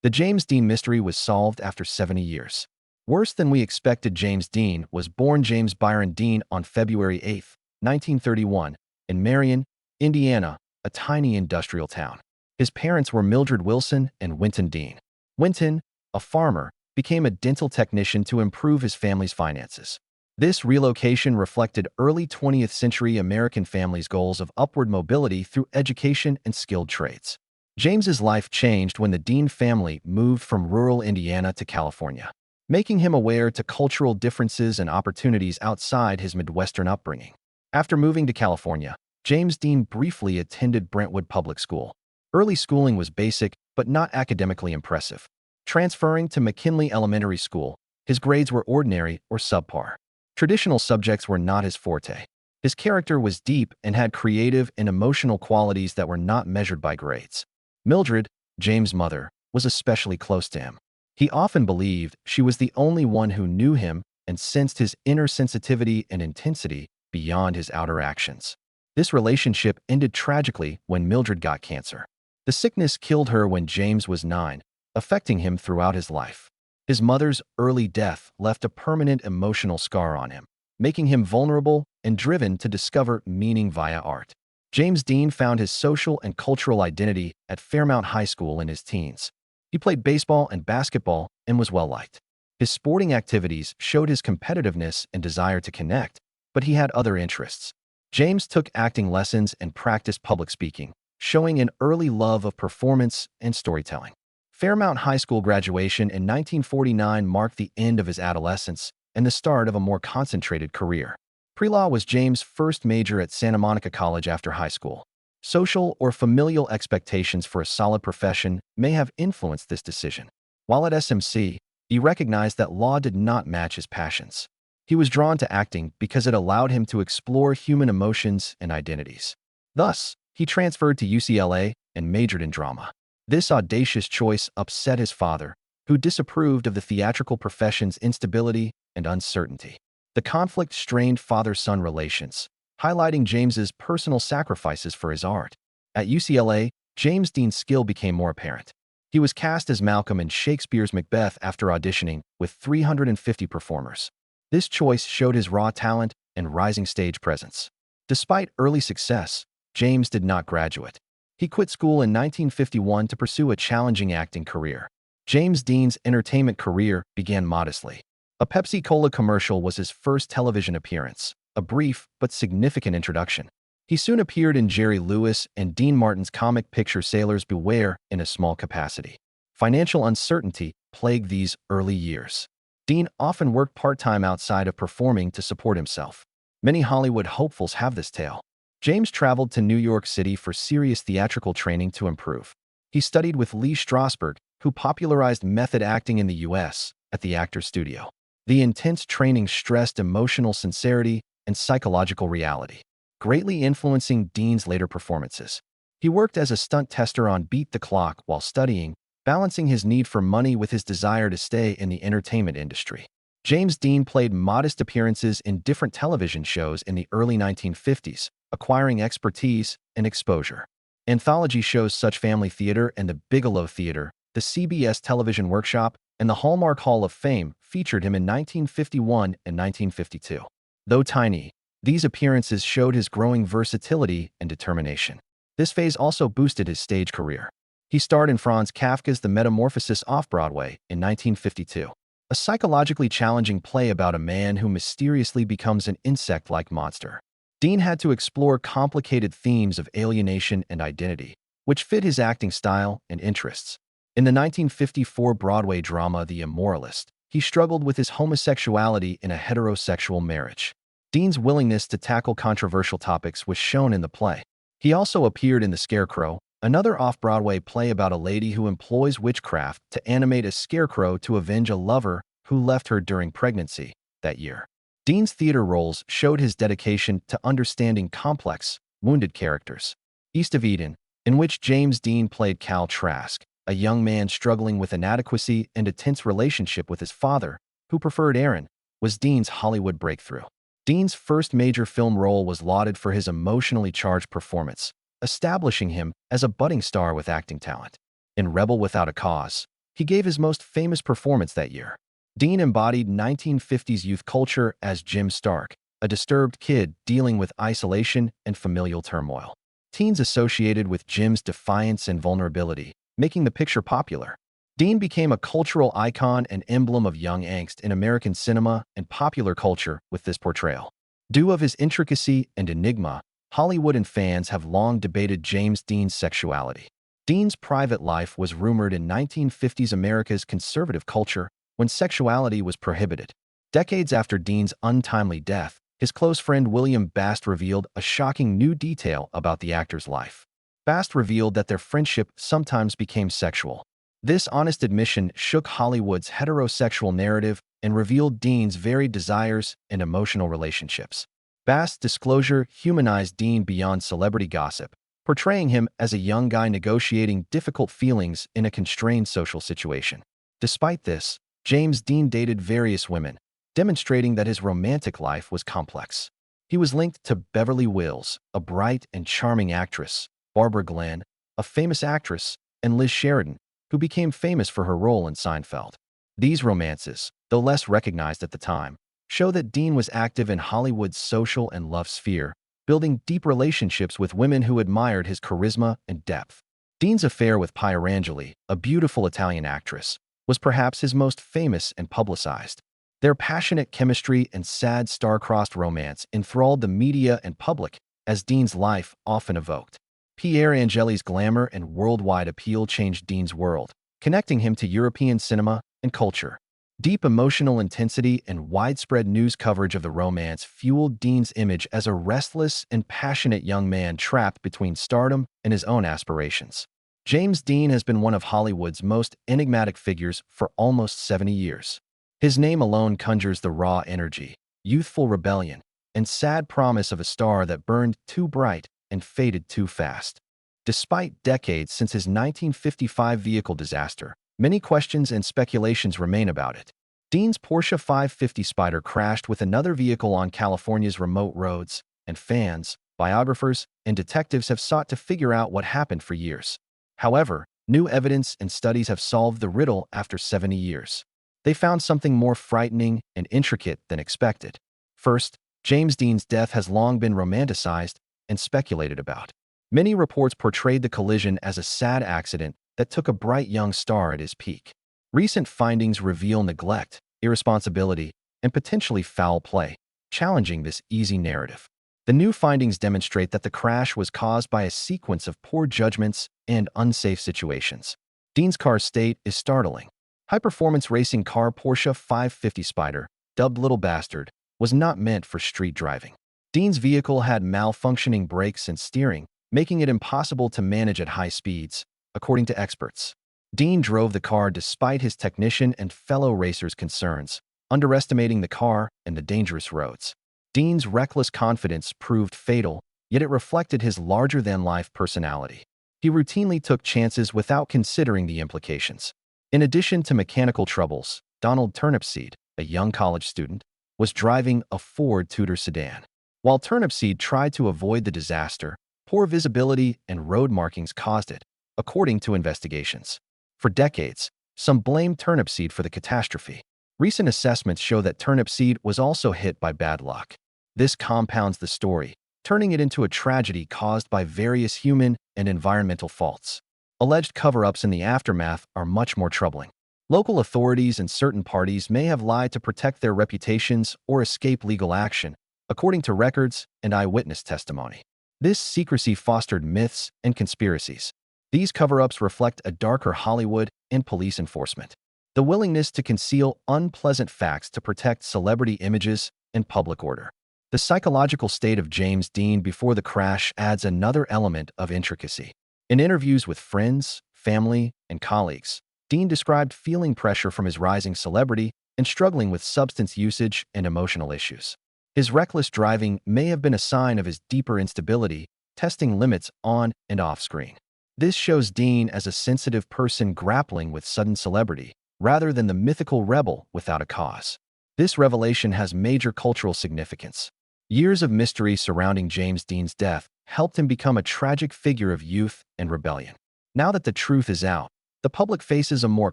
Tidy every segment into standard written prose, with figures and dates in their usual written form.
The James Dean mystery was solved after 70 years. Worse than we expected. James Dean was born James Byron Dean on February 8, 1931, in Marion, Indiana, a tiny industrial town. His parents were Mildred Wilson and Winton Dean. Winton, a farmer, became a dental technician to improve his family's finances. This relocation reflected early 20th century American families' goals of upward mobility through education and skilled trades. James's life changed when the Dean family moved from rural Indiana to California, making him aware to cultural differences and opportunities outside his Midwestern upbringing. After moving to California, James Dean briefly attended Brentwood Public School. Early schooling was basic, but not academically impressive. Transferring to McKinley Elementary School, his grades were ordinary or subpar. Traditional subjects were not his forte. His character was deep and had creative and emotional qualities that were not measured by grades. Mildred, James' mother, was especially close to him. He often believed she was the only one who knew him and sensed his inner sensitivity and intensity beyond his outer actions. This relationship ended tragically when Mildred got cancer. The sickness killed her when James was 9, affecting him throughout his life. His mother's early death left a permanent emotional scar on him, making him vulnerable and driven to discover meaning via art. James Dean found his social and cultural identity at Fairmount High School in his teens. He played baseball and basketball and was well-liked. His sporting activities showed his competitiveness and desire to connect, but he had other interests. James took acting lessons and practiced public speaking, showing an early love of performance and storytelling. Fairmount High School graduation in 1949 marked the end of his adolescence and the start of a more concentrated career. Pre-law was James' first major at Santa Monica College after high school. Social or familial expectations for a solid profession may have influenced this decision. While at SMC, he recognized that law did not match his passions. He was drawn to acting because it allowed him to explore human emotions and identities. Thus, he transferred to UCLA and majored in drama. This audacious choice upset his father, who disapproved of the theatrical profession's instability and uncertainty. The conflict strained father-son relations, highlighting James's personal sacrifices for his art. At UCLA, James Dean's skill became more apparent. He was cast as Malcolm in Shakespeare's Macbeth after auditioning with 350 performers. This choice showed his raw talent and rising stage presence. Despite early success, James did not graduate. He quit school in 1951 to pursue a challenging acting career. James Dean's entertainment career began modestly. A Pepsi-Cola commercial was his first television appearance, a brief but significant introduction. He soon appeared in Jerry Lewis and Dean Martin's comic picture Sailors Beware in a small capacity. Financial uncertainty plagued these early years. Dean often worked part-time outside of performing to support himself. Many Hollywood hopefuls have this tale. James traveled to New York City for serious theatrical training to improve. He studied with Lee Strasberg, who popularized method acting in the U.S., at the Actors Studio. The intense training stressed emotional sincerity and psychological reality, greatly influencing Dean's later performances. He worked as a stunt tester on Beat the Clock while studying, balancing his need for money with his desire to stay in the entertainment industry. James Dean played modest appearances in different television shows in the early 1950s, acquiring expertise and exposure. Anthology shows such Family Theater and the Bigelow Theater, the CBS Television Workshop, and the Hallmark Hall of Fame featured him in 1951 and 1952. Though tiny, these appearances showed his growing versatility and determination. This phase also boosted his stage career. He starred in Franz Kafka's The Metamorphosis off-Broadway in 1952, a psychologically challenging play about a man who mysteriously becomes an insect-like monster. Dean had to explore complicated themes of alienation and identity, which fit his acting style and interests. In the 1954 Broadway drama The Immoralist, he struggled with his homosexuality in a heterosexual marriage. Dean's willingness to tackle controversial topics was shown in the play. He also appeared in The Scarecrow, another off-Broadway play about a lady who employs witchcraft to animate a scarecrow to avenge a lover who left her during pregnancy that year. Dean's theater roles showed his dedication to understanding complex, wounded characters. East of Eden, in which James Dean played Cal Trask, a young man struggling with inadequacy and a tense relationship with his father, who preferred Aaron, was Dean's Hollywood breakthrough. Dean's first major film role was lauded for his emotionally charged performance, establishing him as a budding star with acting talent. In Rebel Without a Cause, He gave his most famous performance that year. Dean embodied 1950s youth culture as Jim Stark, a disturbed kid dealing with isolation and familial turmoil. Teens associated with Jim's defiance and vulnerability, making the picture popular. Dean became a cultural icon and emblem of young angst in American cinema and popular culture with this portrayal. Due of his intricacy and enigma, Hollywood and fans have long debated James Dean's sexuality. Dean's private life was rumored in 1950s America's conservative culture when sexuality was prohibited. Decades after Dean's untimely death, his close friend William Bast revealed a shocking new detail about the actor's life. Bast revealed that their friendship sometimes became sexual. This honest admission shook Hollywood's heterosexual narrative and revealed Dean's varied desires and emotional relationships. Bast's disclosure humanized Dean beyond celebrity gossip, portraying him as a young guy negotiating difficult feelings in a constrained social situation. Despite this, James Dean dated various women, demonstrating that his romantic life was complex. He was linked to Beverly Wills, a bright and charming actress, Barbara Glenn, a famous actress, and Liz Sheridan, who became famous for her role in Seinfeld. These romances, though less recognized at the time, show that Dean was active in Hollywood's social and love sphere, building deep relationships with women who admired his charisma and depth. Dean's affair with Pia Rangeli, a beautiful Italian actress, was perhaps his most famous and publicized. Their passionate chemistry and sad star-crossed romance enthralled the media and public, as Dean's life often evoked. Pia Rangeli's glamour and worldwide appeal changed Dean's world, connecting him to European cinema and culture. Deep emotional intensity and widespread news coverage of the romance fueled Dean's image as a restless and passionate young man trapped between stardom and his own aspirations. James Dean has been one of Hollywood's most enigmatic figures for almost 70 years. His name alone conjures the raw energy, youthful rebellion, and sad promise of a star that burned too bright and faded too fast. Despite decades since his 1955 vehicle disaster, many questions and speculations remain about it. Dean's Porsche 550 Spider crashed with another vehicle on California's remote roads, and fans, biographers, and detectives have sought to figure out what happened for years. However, new evidence and studies have solved the riddle after 70 years. They found something more frightening and intricate than expected. First, James Dean's death has long been romanticized and speculated about. Many reports portrayed the collision as a sad accident that took a bright young star at his peak. Recent findings reveal neglect, irresponsibility, and potentially foul play, challenging this easy narrative. The new findings demonstrate that the crash was caused by a sequence of poor judgments and unsafe situations. Dean's car's state is startling. High-performance racing car Porsche 550 Spider, dubbed Little Bastard, was not meant for street driving. Dean's vehicle had malfunctioning brakes and steering, making it impossible to manage at high speeds, according to experts. Dean drove the car despite his technician and fellow racers' concerns, underestimating the car and the dangerous roads. Dean's reckless confidence proved fatal, yet it reflected his larger-than-life personality. He routinely took chances without considering the implications. In addition to mechanical troubles, Donald Turnipseed, a young college student, was driving a Ford Tudor sedan. While Turnipseed tried to avoid the disaster, poor visibility and road markings caused it, according to investigations. For decades, some blamed Turnipseed for the catastrophe. Recent assessments show that Turnipseed was also hit by bad luck. This compounds the story, turning it into a tragedy caused by various human and environmental faults. Alleged cover-ups in the aftermath are much more troubling. Local authorities and certain parties may have lied to protect their reputations or escape legal action, according to records and eyewitness testimony. This secrecy fostered myths and conspiracies. These cover-ups reflect a darker Hollywood and police enforcement. The willingness to conceal unpleasant facts to protect celebrity images and public order. The psychological state of James Dean before the crash adds another element of intricacy. In interviews with friends, family, and colleagues, Dean described feeling pressure from his rising celebrity and struggling with substance usage and emotional issues. His reckless driving may have been a sign of his deeper instability, testing limits on and off screen. This shows Dean as a sensitive person grappling with sudden celebrity, rather than the mythical rebel without a cause. This revelation has major cultural significance. Years of mystery surrounding James Dean's death helped him become a tragic figure of youth and rebellion. Now that the truth is out, the public faces a more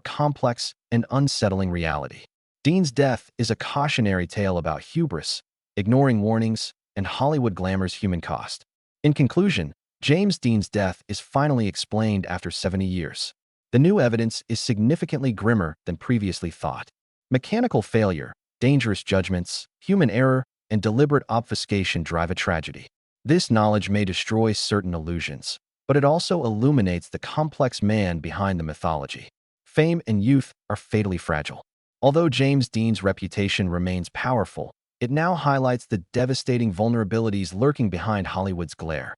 complex and unsettling reality. Dean's death is a cautionary tale about hubris, ignoring warnings, and Hollywood glamour's human cost. In conclusion, James Dean's death is finally explained after 70 years. The new evidence is significantly grimmer than previously thought. Mechanical failure, dangerous judgments, human error, and deliberate obfuscation drive a tragedy. This knowledge may destroy certain illusions, but it also illuminates the complex man behind the mythology. Fame and youth are fatally fragile. Although James Dean's reputation remains powerful, it now highlights the devastating vulnerabilities lurking behind Hollywood's glare.